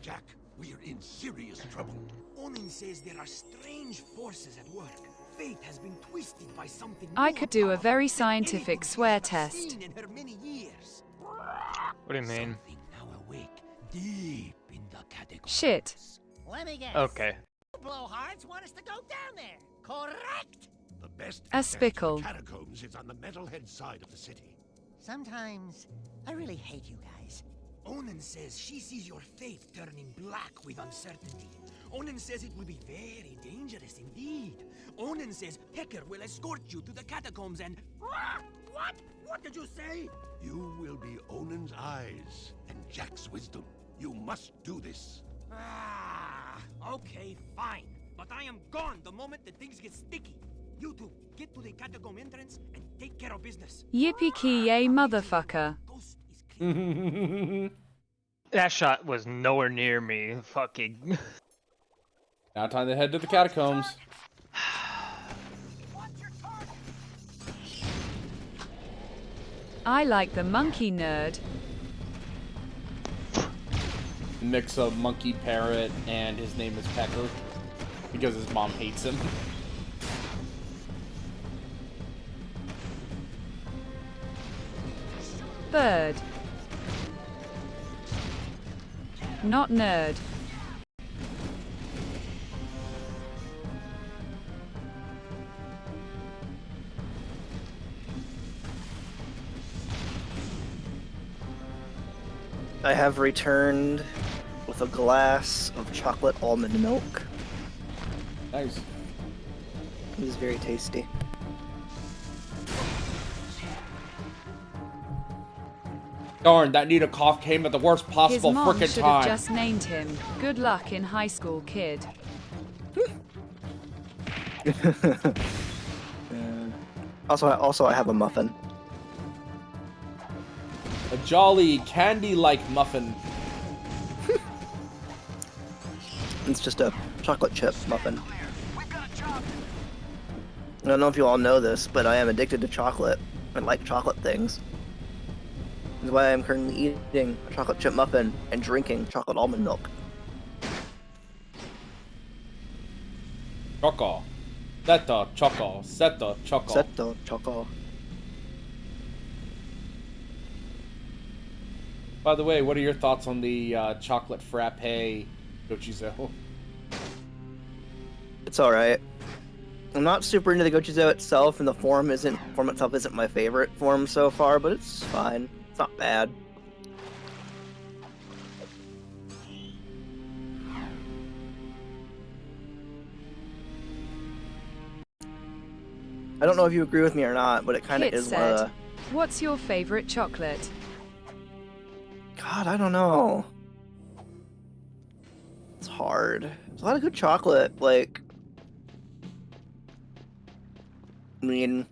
Jak, we're in serious trouble. Onin says there are strange forces at work. Fate has been twisted by something I more could do a powerful very than scientific anything swear she's ever test. seen in her many years. What do you mean? Something now awake deep in the catacombs. Shit. Let me guess. Okay. You blowhards want us to go down there, correct? The best A access to the spickle. catacombs is on the metalhead side of the city. Sometimes I really hate you guys. Onin says she sees your fate turning black with uncertainty. Onin says it will be very dangerous indeed. Onin says Pecker will escort you to the catacombs and... What? What did you say? You will be Onin's eyes and Jak's wisdom. You must do this. Okay, fine. But I am gone the moment that things get sticky. You two, get to the catacomb entrance and take care of business. Yippee-ki-yay, motherfucker. Ghost is clear. That shot was nowhere near me. Fucking. Now time to head to the catacombs. I like the monkey nerd. Mix of monkey parrot and his name is Pecker because his mom hates him. Bird. Not nerd. I have returned with a glass of chocolate almond milk. Nice. It is very tasty. Darn, that Nita cough came at the worst His possible mom frickin' should have time. just named him. Good luck in high school, kid. Also, I have a muffin. A jolly candy-like muffin. It's just a chocolate chip muffin. I don't know if you all know this, but I am addicted to chocolate. I like chocolate things. That's why I'm currently eating a chocolate chip muffin and drinking chocolate almond milk. Choco. Seta choco. Seta choco. Setto choco. By the way, what are your thoughts on the chocolate frappe gochizo? It's alright. I'm not super into the gochizo itself, and the form itself isn't my favorite form so far, but it's fine. It's not bad. I don't know if you agree with me or not, but it kind of Kit is said, "What's your favorite chocolate?" God, I don't know. It's hard. There's a lot of good chocolate, like... I mean...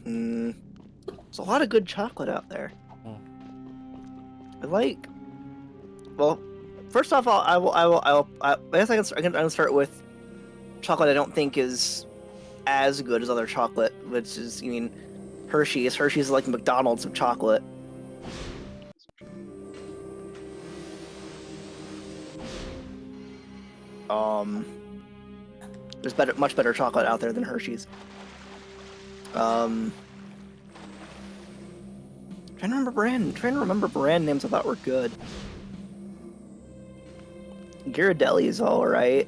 There's a lot of good chocolate out there. I like... Well, first off, I guess I can start with chocolate I don't think is as good as other chocolate, which is, Hershey's. Hershey's is like McDonald's of chocolate. There's much better chocolate out there than Hershey's. Trying to remember brand names I thought were good. Ghirardelli is all right.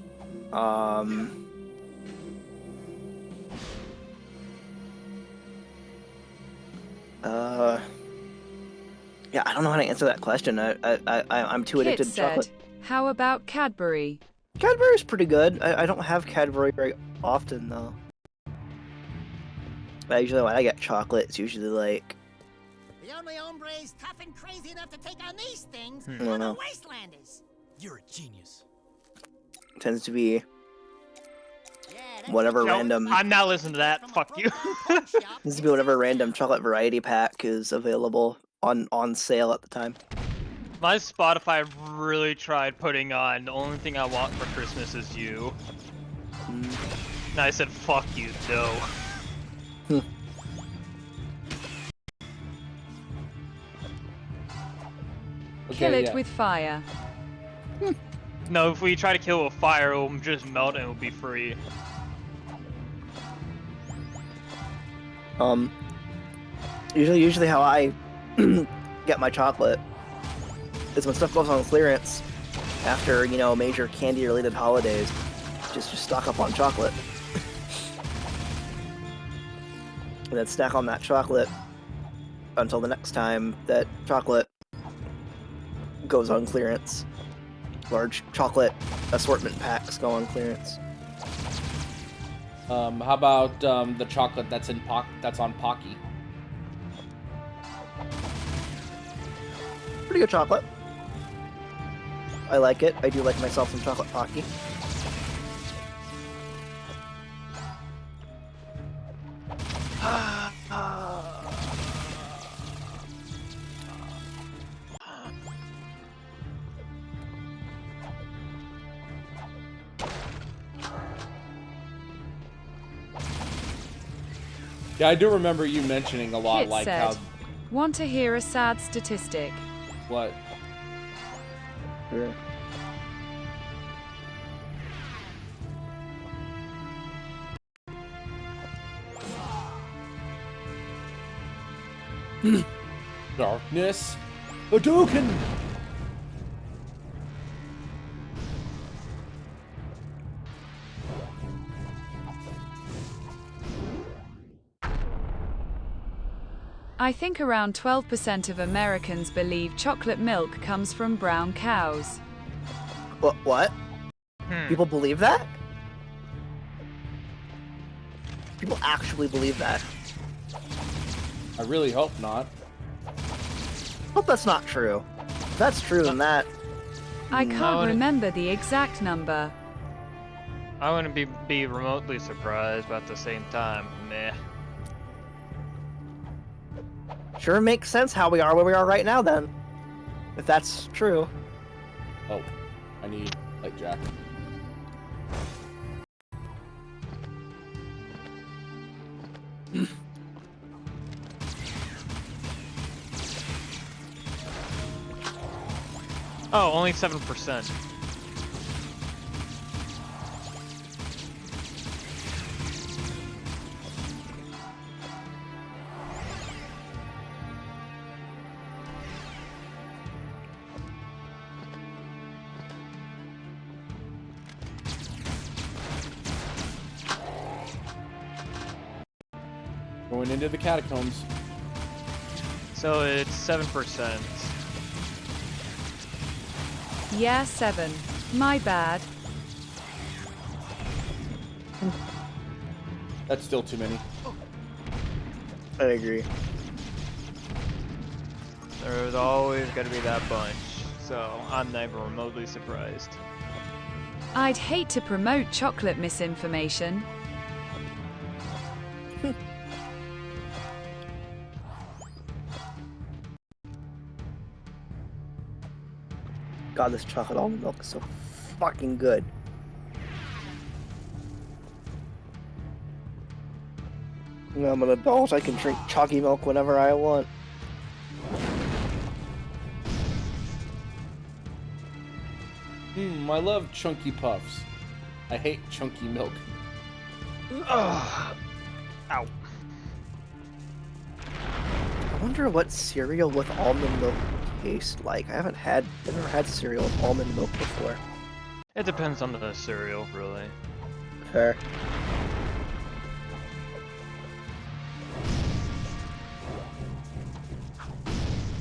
Yeah, I don't know how to answer that question. I'm too addicted Kit to said, chocolate. "How about Cadbury?" Cadbury's pretty good. I don't have Cadbury very often though. But usually when I get chocolate, it's usually like The only hombres tough and crazy enough to take on these things I are don't the know. Wastelanders. You're a genius. Tends to be Yeah, that's whatever No, random I'm not listening to that. Fuck you. tends to be whatever random chocolate variety pack is available on sale at the time. My Spotify really tried putting on "The Only Thing I Want for Christmas Is You." And I said, "Fuck you, no." Kill it yeah. with fire. No, if we try to kill it with fire, it will just melt and it will be free. Usually how I get my chocolate is when stuff goes on clearance after, you know, major candy-related holidays. Just stock up on chocolate. And then stack on that chocolate until the next time that chocolate goes on clearance. Large chocolate assortment packs go on clearance. How about the chocolate that's on Pocky? Pretty good chocolate. I like it. I do like myself some chocolate Pocky. Yeah, I do remember you mentioning a lot, Kit like said, how want to hear a sad statistic? what. Yeah. Darkness, a token. I think around 12% of Americans believe chocolate milk comes from brown cows. What? People believe that? People actually believe that? I really hope not. Hope that's not true. If that's true, then that... I No, can't it- remember the exact number. I wouldn't be remotely surprised, but at the same time, meh. Sure makes sense how we are where we are right now, then. If that's true. Oh, I need like Jack. Oh, only 7%. Going into the catacombs. So it's 7%. Yeah, 7. My bad. That's still too many. I agree. There's always gonna be that bunch, so I'm never remotely surprised. I'd hate to promote chocolate misinformation. God, this chocolate almond milk is so fucking good. You know, I'm an adult, I can drink chalky milk whenever I want. I love chunky puffs. I hate chunky milk. Ugh. Ow. I wonder what cereal with almond milk tastes like. I've never had cereal with almond milk before. It depends on the cereal, really. Fair.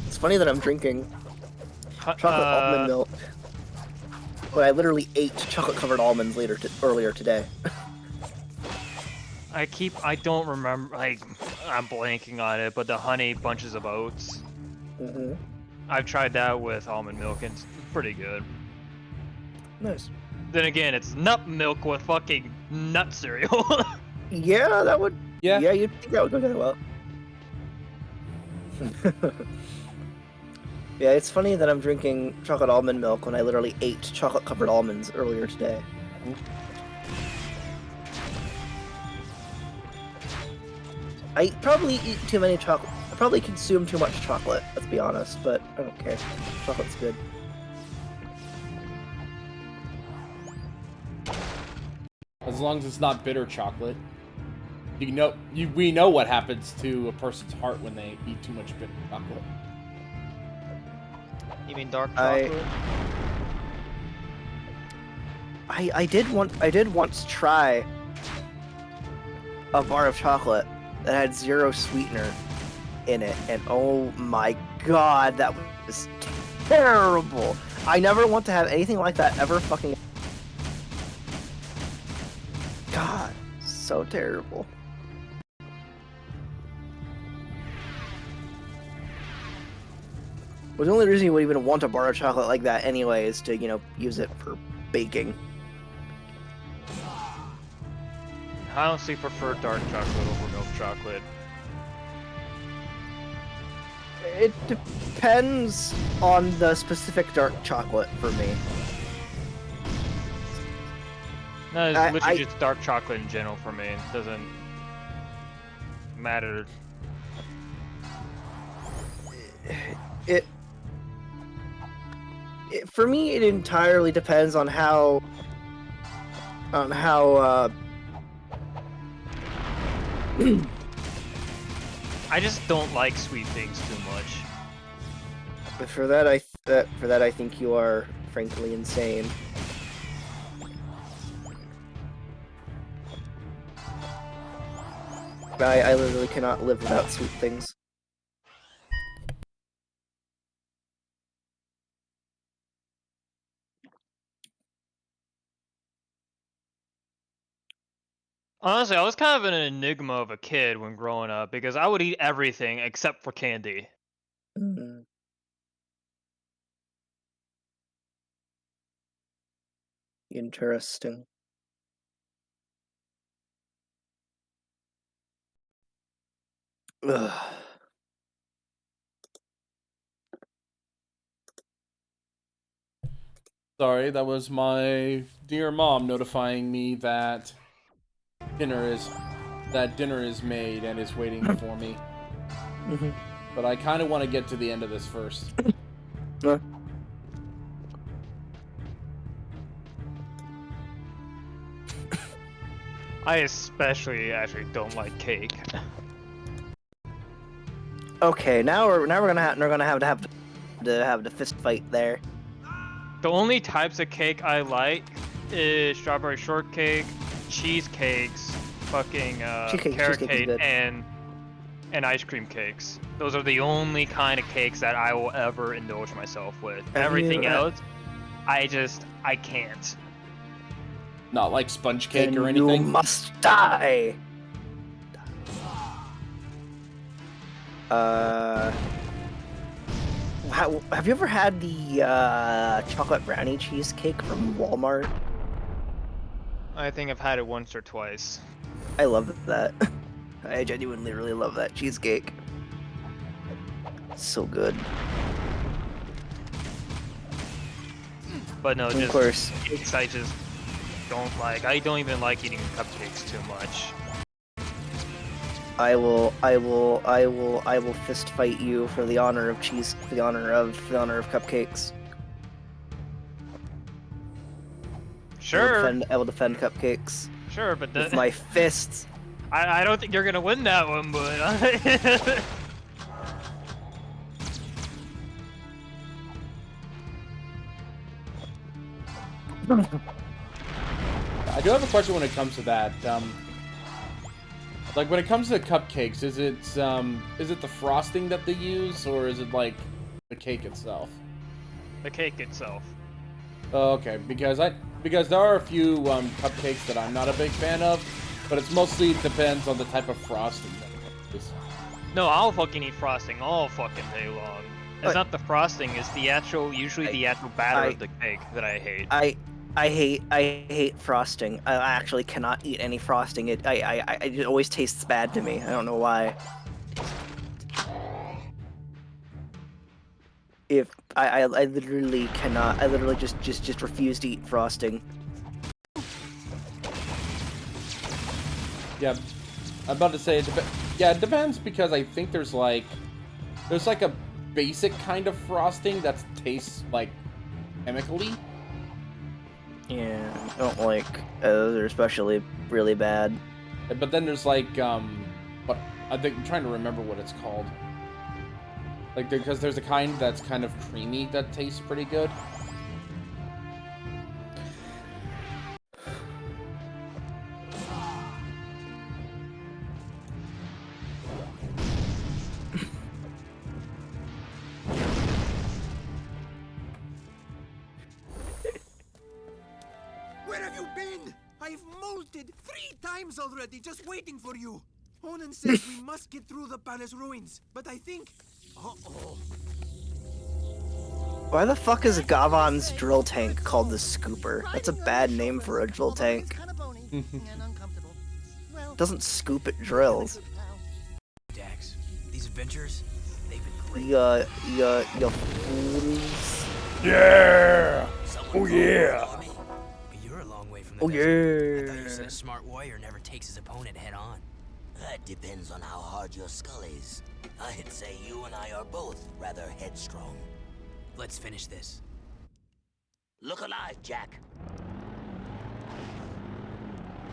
It's funny that I'm drinking chocolate almond milk, but I literally ate chocolate-covered almonds earlier today. I don't remember, like, I'm blanking on it, but the honey bunches of oats. Mm-hmm. I've tried that with almond milk and it's pretty good. Nice. Then again, it's nut milk with fucking nut cereal. Yeah, that would. Yeah. Yeah, you'd think that would go together well. Yeah, it's funny that I'm drinking chocolate almond milk when I literally ate chocolate-covered almonds earlier today. I probably eat too many chocolate. I probably consume too much chocolate, let's be honest, but I don't care. Chocolate's good. As long as it's not bitter chocolate. We know what happens to a person's heart when they eat too much bitter chocolate. You mean dark chocolate? I did once try a bar of chocolate that had 0 sweetener in it, and oh my god, that was terrible. I never want to have anything like that ever fucking. God, so terrible. Well, the only reason you would even want a bar of chocolate like that anyway is to, you know, use it for baking. I honestly prefer dark chocolate over milk chocolate. It depends on the specific dark chocolate for me. No, it's literally just dark chocolate in general for me. It doesn't matter. For me, it entirely depends on how I just don't like sweet things too much. But for that, I think you are frankly insane. I literally cannot live without sweet things. Honestly, I was kind of an enigma of a kid when growing up because I would eat everything except for candy. Mm. Interesting. Ugh. Sorry, that was my dear mom notifying me that dinner is made and is waiting for me. Mm-hmm. But I kind of want to get to the end of this first. I especially actually don't like cake. Okay, now we're gonna have to have the fist fight there. The only types of cake I like is strawberry shortcake, cheesecakes, fucking carrot cake, and ice cream cakes. Those are the only kind of cakes that I will ever indulge myself with. Everything else, I can't. Not like sponge cake or You anything? must die! Have you ever had the chocolate brownie cheesecake from Walmart? I think I've had it once or twice. I love that. I genuinely really love that cheesecake. It's so good. But no, Of just course. cakes I just don't like. I don't even like eating cupcakes too much. I will fist fight you for the honor of of cupcakes. Sure. I will defend cupcakes Sure, but with my fists. I don't think you're gonna win that one, but I do have a question when it comes to that. Like when it comes to cupcakes, is it the frosting that they use, or is it like the cake itself? the cake itself. Oh, okay, because there are a few cupcakes that I'm not a big fan of, but it's mostly depends on the type of frosting that it is. No, I'll fucking eat frosting all fucking day long. It's not the frosting, it's the actual batter of the cake that I hate. I hate frosting. I actually cannot eat any frosting. It always tastes bad to me. I don't know why. If I literally cannot. I literally just refuse to eat frosting. Yeah, I'm about to say it depends because I think there's like There's like a basic kind of frosting that tastes like chemically. Yeah, I don't like those. They're especially really bad. But then there's like what I think I'm trying to remember what it's called. Like because there's a kind that's kind of creamy that tastes pretty good. Where have you been? I've molted 3 times already, just waiting for you. Onan says we must get through the palace ruins, but I think... Uh-oh. Why the fuck is Gavon's drill tank called the Scooper? That's a bad name for a drill tank. Doesn't scoop at drills. Dax, these adventures, they've been great. You fools. Yeah! Someone Oh yeah! called me. But you're a long way from the Oh desert. I thought yeah. you said a smart warrior never takes his opponent head on. That depends on how hard your skull is. I'd say you and I are both rather headstrong. Let's finish this. Look alive, Jack.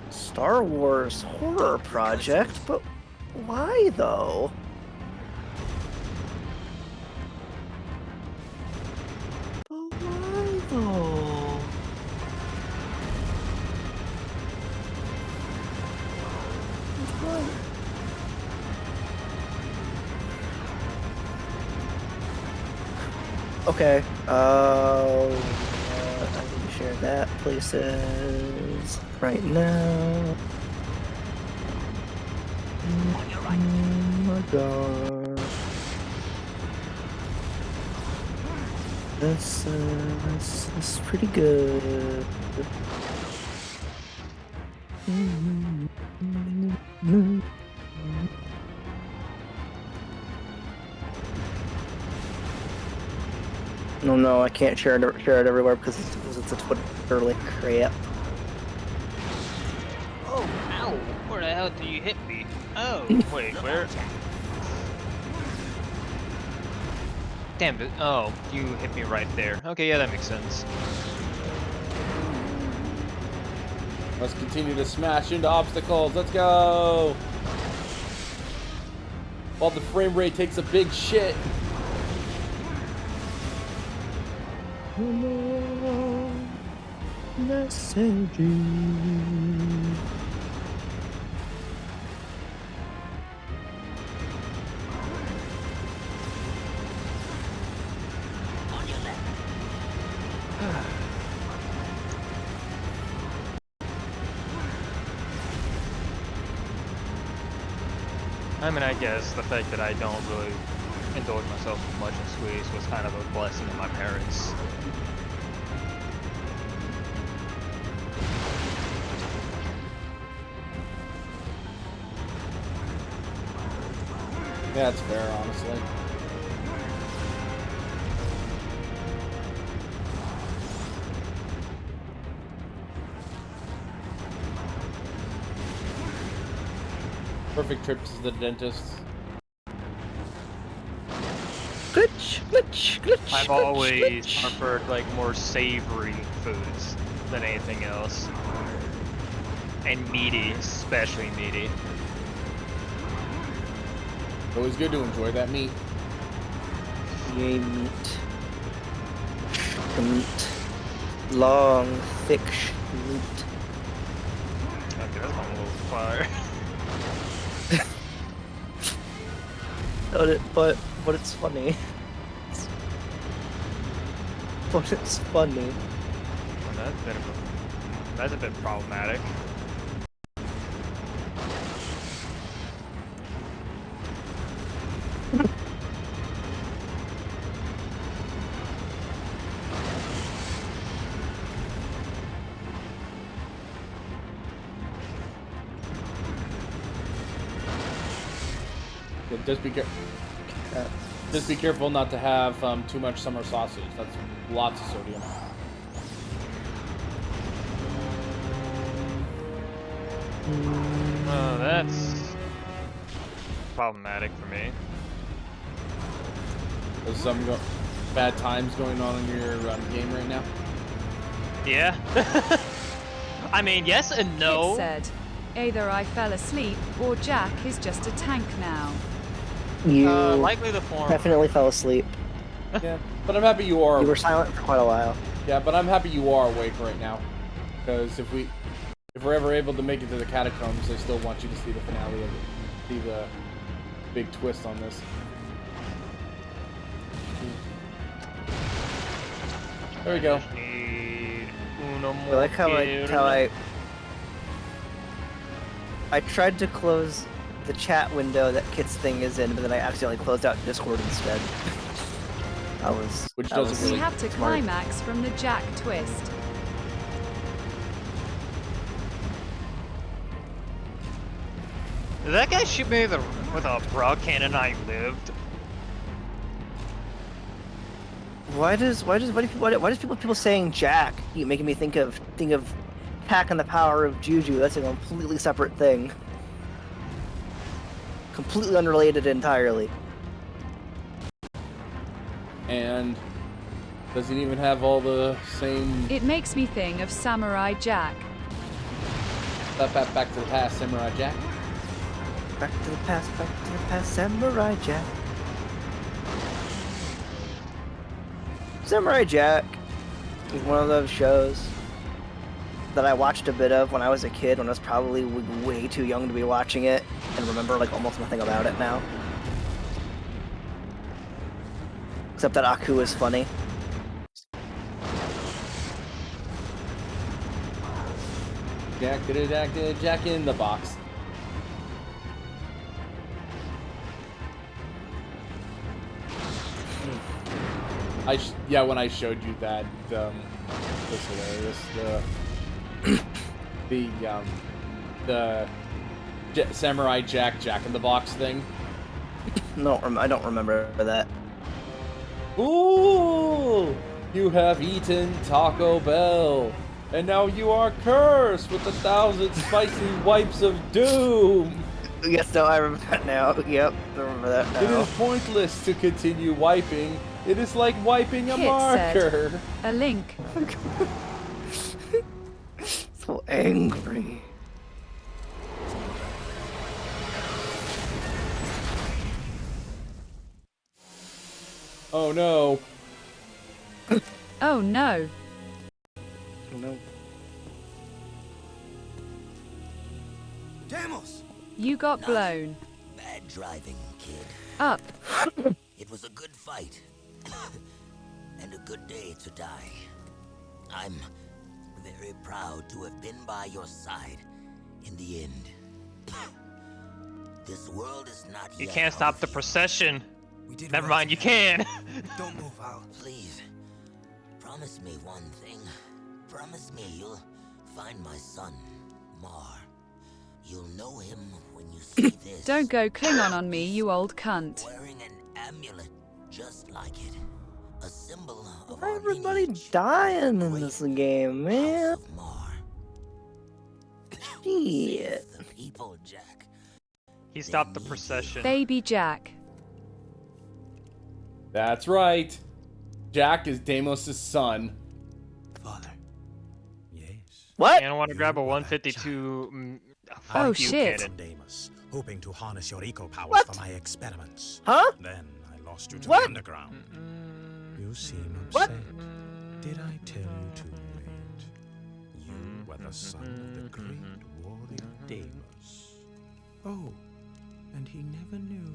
Star Wars horror project, but why though? But why though? What? Okay. I need to share that places right now. On your right. Oh my god. That's pretty good. No, I can't share it everywhere because it's a Twitter link crap. Oh, ow! Where the hell did you hit me? Oh, wait, where? Damn it! Oh, you hit me right there. Okay, yeah, that makes sense. Let's continue to smash into obstacles. Let's go! While the frame rate takes a big shit. On your left. I mean, I guess the fact that I don't really indulge myself much in sweets was kind of a blessing of my parents. Yeah, it's fair, honestly. Perfect trip to the dentist. Glitch. I've always preferred like more savory foods than anything else. And meaty, especially meaty. Always good to enjoy that meat. Yay, meat. The meat. Long, thick meat. Okay, that's going a little far. But it's funny. But it's funny. That's a bit problematic. Yeah, just be careful not to have too much summer sausage. That's lots of sodium. Oh, that's problematic for me. There's some bad times going on in your game right now. Yeah. I mean, yes and no. Kit said, either I fell asleep or Jack is just a tank now. You Likely the former. definitely fell asleep. Yeah, but I'm happy you are. You were silent for quite a while. Yeah, but I'm happy you are awake right now, because if we're ever able to make it to the catacombs, I still want you to see the finale of it, see the big twist on this. There we go. I like how I tried to close the chat window that Kit's thing is in, but then I accidentally closed out Discord instead. Which doesn't We really have to smart. climax from the Jack twist. Did that guy shoot me with a broad cannon? I lived. Why do people saying Jack keep making me think of Pack and the Power of Juju? That's a completely separate thing. Completely unrelated entirely. And doesn't even have all the same. It makes me think of Samurai Jack. Back to the past, Samurai Jack. Back to the past, Samurai Jack. Samurai Jack is one of those shows that I watched a bit of when I was a kid, when I was probably way too young to be watching it, and remember like almost nothing about it now. Except that Aku is funny. Jack in the box. Yeah, when I showed you that, it was hilarious. The Samurai Jack in the box thing. No, I don't remember that. Ooh! You have eaten Taco Bell, and now you are cursed with 1,000 spicy wipes of doom! Yes, no, I remember that now. Yep, I remember that now. It is pointless to continue wiping. It is like wiping a Kit marker. said, a link. So angry. Oh no. Oh no. No. Damos! You got blown. Bad driving, kid. Up. It was a good fight. And a good day to die. I'm very proud to have been by your side in the end. This world is not You yet can't stop ours. the procession. We did Never right mind, you together. can. Don't move, Al. Please, promise me one thing. Promise me you'll find my son, Mar. You'll know him when you see this. Don't go Klingon on me, you old cunt. Wearing an amulet just like it. A symbol of Why our everybody lineage. dying in Great this game, man? House of Mar. Shit. Save the people, Jack. He stopped the procession. Baby Jack. That's right. Jack is Deimos' son. Father. Yes. What? You don't want to grab a 152. Fuck Oh, you, shit. cannon. Deimos, hoping to harness your eco powers What? for my experiments. Huh? Then I lost you to What? the underground. You seem What? upset. Did I tell you too late? You were the son of the great warrior Deimos. Oh, and he never knew.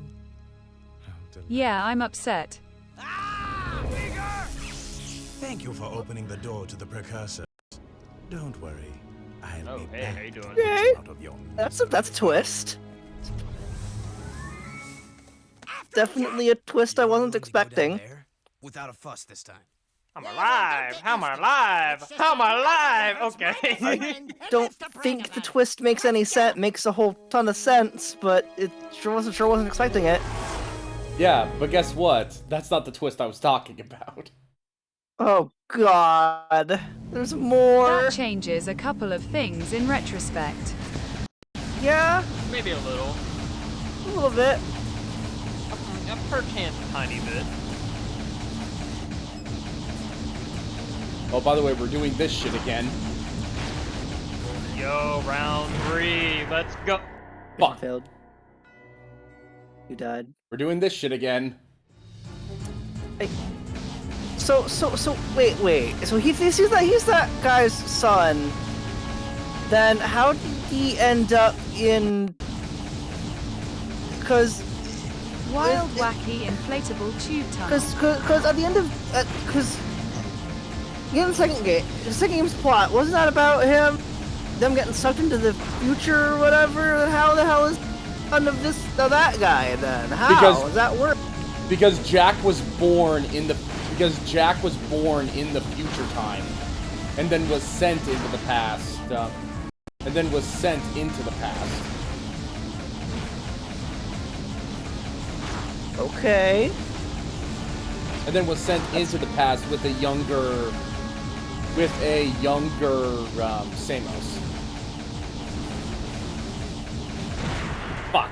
How delightful. Yeah, I'm upset. Thank you for opening the door to the precursors. Don't worry, I'll Oh, be hey, back how you doing? to Okay. get you out of your That's a twist. Definitely a twist I wasn't expecting. Without a fuss this time. I'm alive. How am I alive? How am I alive? Okay. I don't think the twist makes any sense. Makes a whole ton of sense, but it sure wasn't expecting it. Yeah, but guess what? That's not the twist I was talking about. Oh God, there's more. That changes a couple of things in retrospect. Yeah, Maybe a little. a little bit. A perchance a tiny bit. Oh, by the way, we're doing this shit again. Yo, round 3. Let's go. Fuck. Failed. You died. We're doing this shit again. Hey. So, wait. So he's that guy's son. Then how did he end up in? Because Wild, wacky, inflatable tube tunnel. Because at the end of the second game, the second game's plot wasn't that about them getting sucked into the future or whatever? Then how the hell is son of that guy then? How does that work? Because Jack was born in the future time, and then was sent into the past. Okay. And then was sent into the past with a younger Samos. Fuck.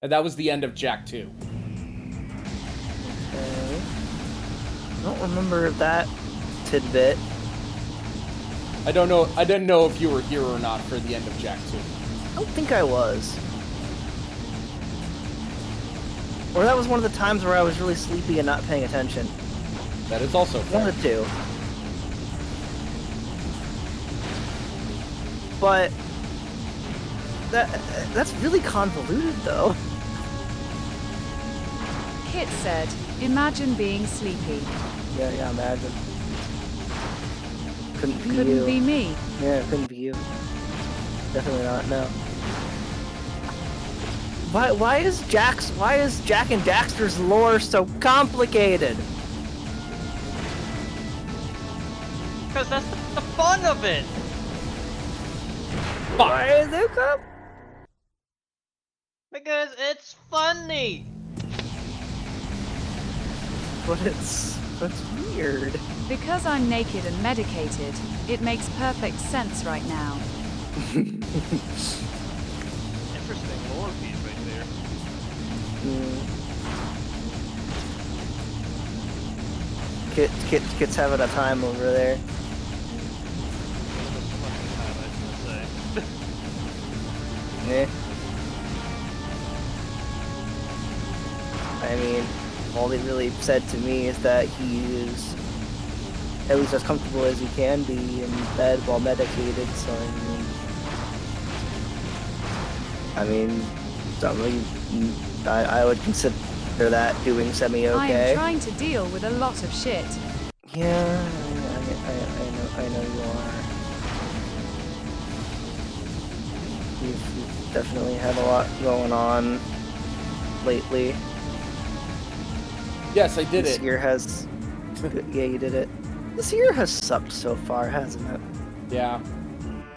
And that was the end of Jak 2. Okay. I don't remember that tidbit. I didn't know if you were here or not for the end of Jak 2. I don't think I was. Or that was one of the times where I was really sleepy and not paying attention. That is also fair. One of the two. But that's really convoluted, though. Kit said, "Imagine being sleepy." Yeah, imagine. Couldn't be me. Yeah, it couldn't be you. Definitely not. No. Why is Jak and Daxter's lore so complicated? Because that's the fun of it. Why is it Because it's funny. But that's weird. Because I'm naked and medicated, it makes perfect sense right now. Interesting lore piece right there. Kit's having a time over there. Yeah. I mean, all they really said to me is that he is at least as comfortable as he can be in bed while medicated, so I would consider that doing semi-okay. I am trying to deal with a lot of shit. Yeah, I know you are. You've definitely had a lot going on lately. Yes, I did This it. year has... Yeah, you did it. This year has sucked so far, hasn't it? Yeah.